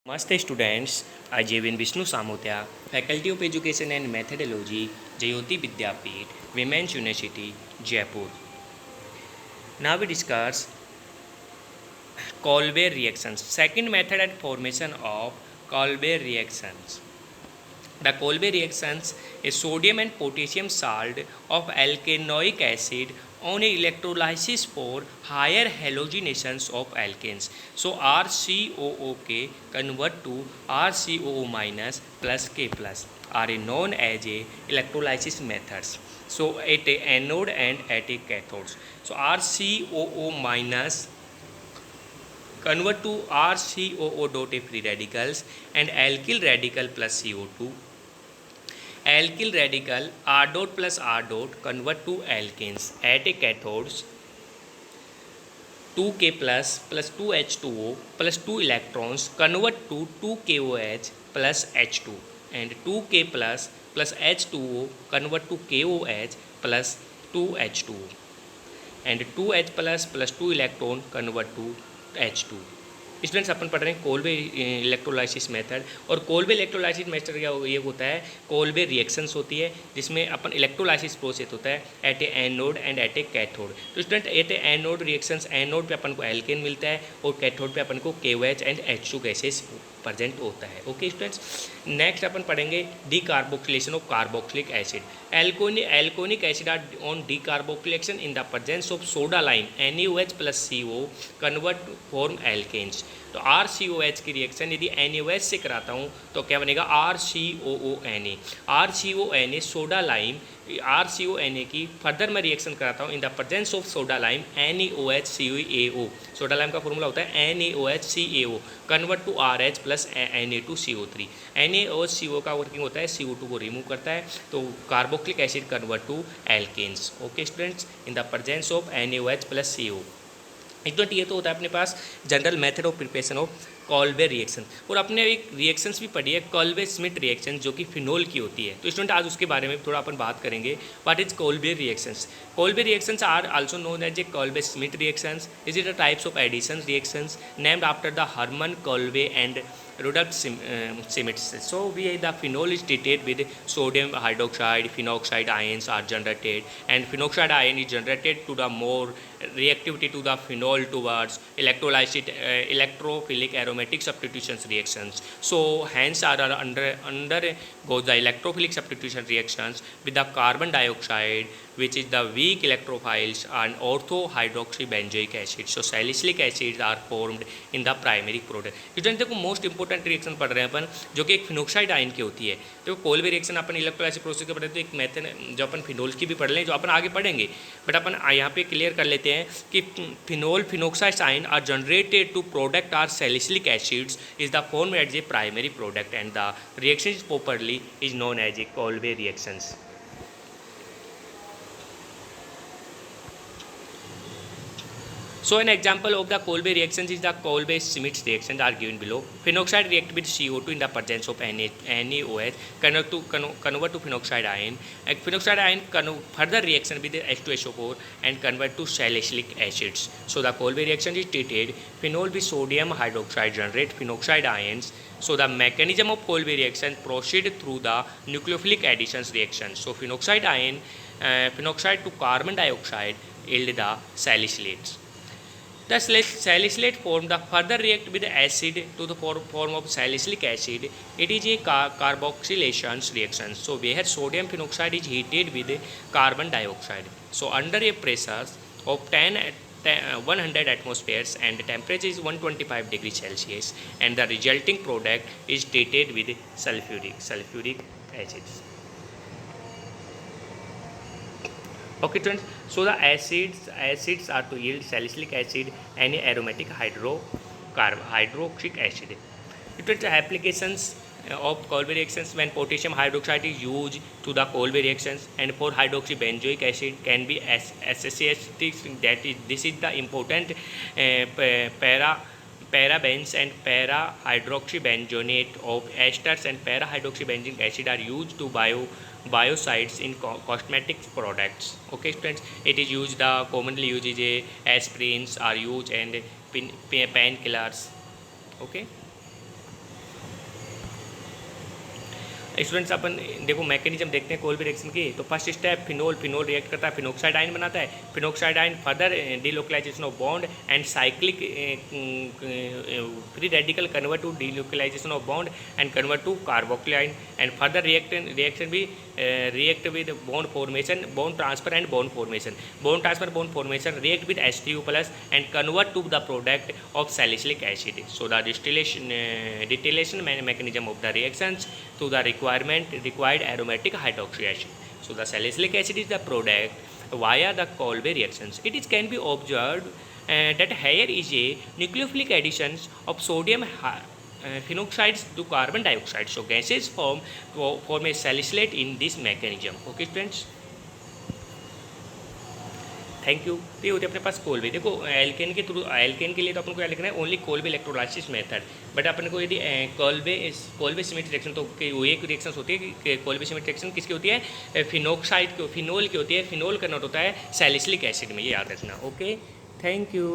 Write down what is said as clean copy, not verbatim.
नमस्ते students, I Jevin Vishnu Samotia, Faculty of Education and Methodology, Jayoti Vidyapeeth, Women's University, Jaipur. Now we discuss Colbert reactions. Second method and formation of Colbert reactions. The Colbert reactions is sodium and potassium salt of alkanoic acid on electrolysis for higher halogenations of alkanes. So RCOOK convert to RCOO minus plus K plus are known as a electrolysis methods. So at a anode and at a cathodes. So RCOO minus convert to RCOO dot a free radicals and alkyl radical plus CO2. Alkyl radical R dot plus R dot convert to alkanes at a cathodes 2K plus 2H2O plus 2 electrons convert to 2KOH plus H2 and 2K plus H2O convert to KOH plus 2H2O and 2H plus 2 electron convert to H2. Students अपन पढ़ रहे हैं Kolbe electrolysis method और Kolbe electrolysis method क्या ये होता है Kolbe reactions होती है जिसमें अपन इलेक्ट्रोलाइसिस प्रोसेस होता है at a anode and at a cathode. तो student at a anode reactions anode पे अपन को एल्केन मिलता है और कैथोड पे अपन को KOH and H2 gases present होता है। ओके स्टूडेंट्स, नेक्स्ट अपन पढ़ेंगे decarboxylation of carboxylic acid. Alkanoic acid are on decarboxylation in the presence of soda lime NaOH plus CO convert to form alkanes. तो RCOH की reaction यदि NaOH से कराता हूँ तो क्या बनेगा RCOONA। RCONA soda lime RCONA की फर्दर मैं रिएक्शन कराता हूँ in the presence of soda lime NaOHCeAO। Soda lime का फॉर्मूला होता है NaOHCeAO convert to RH plus Na2CO3। NaOHCO का वर्किंग होता है CO2 को रिमूव करता है तो carboxylic acid convert to alkanes. Okay students, in the presence of NaOH plus CO। Student ये तो होता है अपने पास general method of preparation of Kolbe reaction. और अपने एक रिएक्शंस भी पढ़ी है कॉल्बे स्मिथ रिएक्शन जो कि फिनोल की होती है। तो स्टूडेंट आज उसके बारे में थोड़ा अपन बात करेंगे। What is Kolbe reactions? Kolbe reactions are also known as a Kolbe Smith reactions. Is it a types of addition reactions named after the Hermann Kolbe and Rudolf Schmitz. So the phenol is treated with sodium hydroxide, phenoxide ions are generated, and phenoxide ion is generated to the more reactivity to the phenol towards electrolysis, electrophilic aromatic substitution reactions. So hence are undergoes the electrophilic substitution reactions with the carbon dioxide, which is the weak electrophiles, and orthohydroxybenzoic acid. So salicylic acids are formed in the primary product. Student देखो most important reaction पढ़ रहे हैं अपन जो कि एक phenoxide ion की होती है। तो कोल्बे रिएक्शन अपन इलेक्ट्रोलाइसिस प्रोसेस के पढ़े तो एक मेथड जो अपन फिनोल की भी पढ़ लें जो अपन आगे पढ़ेंगे, बट अपन यहाँ पे क्लियर कर लेते हैं कि phenol phenoxide ion are generated to product are salicylic acids is the form as a primary product and the reaction is properly is known as a Kolbe reactions. So an example of the Kolbe reactions is the Kolbe-Schmitz reactions are given below. Phenoxide react with CO2 in the presence of NaOH convert to phenoxide ion. And phenoxide ion further reaction with H2SO4 and convert to salicylic acids. So the Kolbe reaction is treated. Phenol with sodium hydroxide generate phenoxide ions. So the mechanism of Kolbe reaction proceed through the nucleophilic additions reaction. So phenoxide ion, phenoxide to carbon dioxide yield the salicylates. The salicylate form the further react with acid to the form of salicylic acid. It is a carboxylation reaction. So where sodium phenoxide is heated with carbon dioxide. So under a pressure of 100 atmospheres and the temperature is 125 degrees Celsius and the resulting product is treated with sulfuric acids. Okay students, so the acids are to yield salicylic acid and aromatic hydroxylic acid. It is applications of Kolbe reactions when potassium hydroxide is used to the Kolbe reactions and for hydroxybenzoic acid can be associated, that is this is the important parabens and para-hydroxybenzonate of esters and para-hydroxybenzoic acid are used to biocides in cosmetic products. Okay students, it is used, the commonly used is aspirins are used and painkillers. Okay. Students अपन देखो mechanism देखते हैं Kolbe reaction की। तो first step phenol react करता है, phenoxide ion बनाता है, phenoxide ion further delocalization of bond and cyclic free radical convert to delocalization of bond and convert to carboxyl ion and further reaction भी react with bond formation, bond transfer and bond formation. Bond transfer, bond formation react with H2O plus and convert to the product of salicylic acid. So the distillation mechanism of the reactions to the required aromatic hydroxy acid. So the salicylic acid is the product via the Kolbe reactions. It is can be observed that here is a nucleophilic addition of sodium phenoxides to carbon dioxide. So gases form a salicylate in this mechanism. Okay friends, thank you. तो ये होते अपने पास Kolbe. देखो alkane के through, alkane के लिए तो अपन को क्या लिखना है, only Kolbe electrolysis method. But अपन को यदि कोल्बे सिमेट रिएक्शन, तो वो एक रिएक्शन होती है कि कोल्बे सिमेट रिएक्शन किसकी होती है, फिनोक्साइड की, फिनोल की होती है। फिनोल कन्वर्ट होता है सैलिसिलिक एसिड में, ये याद रखना। Okay, thank you.